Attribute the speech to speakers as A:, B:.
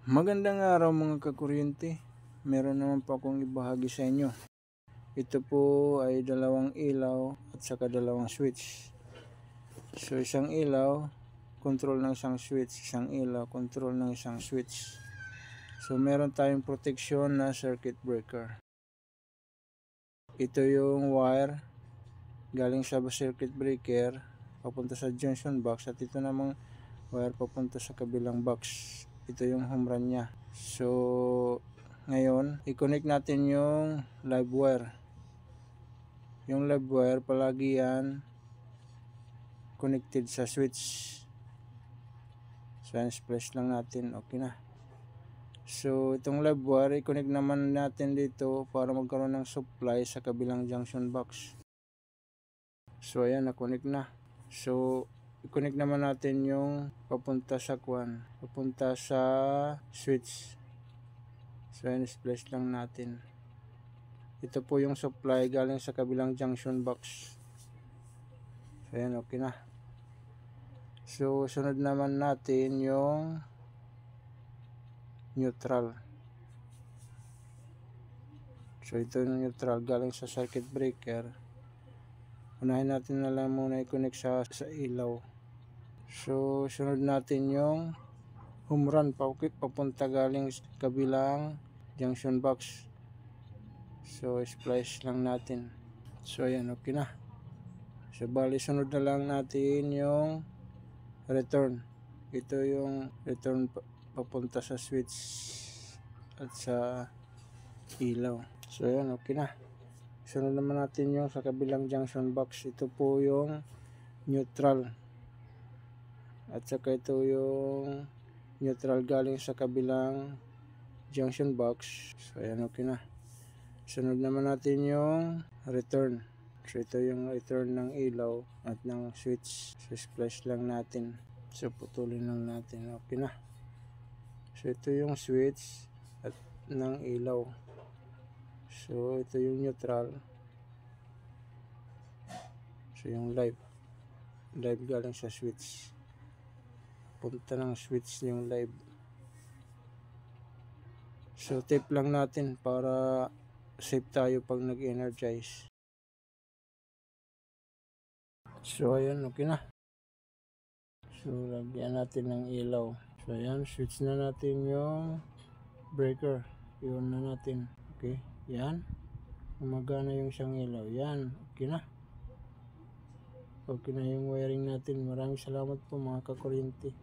A: Magandang araw mga kakuryente. Meron naman po akong ibahagi sa inyo. Ito po ay dalawang ilaw at saka dalawang switch. So isang ilaw, control ng isang switch. Isang ilaw, control ng isang switch. So meron tayong protection na circuit breaker. Ito yung wire galing sa circuit breaker papunta sa junction box, at ito namang wire papunta sa kabilang box. Ito yung home run niya. So ngayon i-connect natin yung live wire. Yung live wire palagi yan connected sa switch. So splash lang natin, okay na. So itong live wire i-connect naman natin dito para magkaroon ng supply sa kabilang junction box. So ayan, na-connect na. So i-connect naman natin yung papunta sa papunta sa switch. So ayan, splash lang natin. Ito po yung supply galing sa kabilang junction box. So ayan, okay na. So sunod naman natin yung neutral. So ito yung neutral galing sa circuit breaker. Unahin natin na lang muna i-connect sa ilaw. So sunod natin yung home run papunta galing sa kabilang junction box. So splice lang natin. So ayan, okay na. So bali sunod na lang natin yung return. Ito yung return papunta sa switch at sa ilaw. So ayan, okay na. Sunod naman natin yung sa kabilang junction box. Ito po yung neutral. At saka ito yung neutral galing sa kabilang junction box. So ayan, okay na. Sunod naman natin yung return. So ito yung return ng ilaw at ng switch. So splash lang natin. So putulin lang natin. Okay na. So ito yung switch at ng ilaw. So ito yung neutral. So yung live galing sa switch. Punta ng switch yung live. So tape lang natin para safe tayo pag nag-energize. So ayan, okay na. So lagyan natin ng ilaw. So ayan, switch na natin yung breaker. I-on na natin. Okay, yan. Gumagana yung isang ilaw. Yan, okay na. Okay na yung wiring natin. Maraming salamat po mga kakuryente.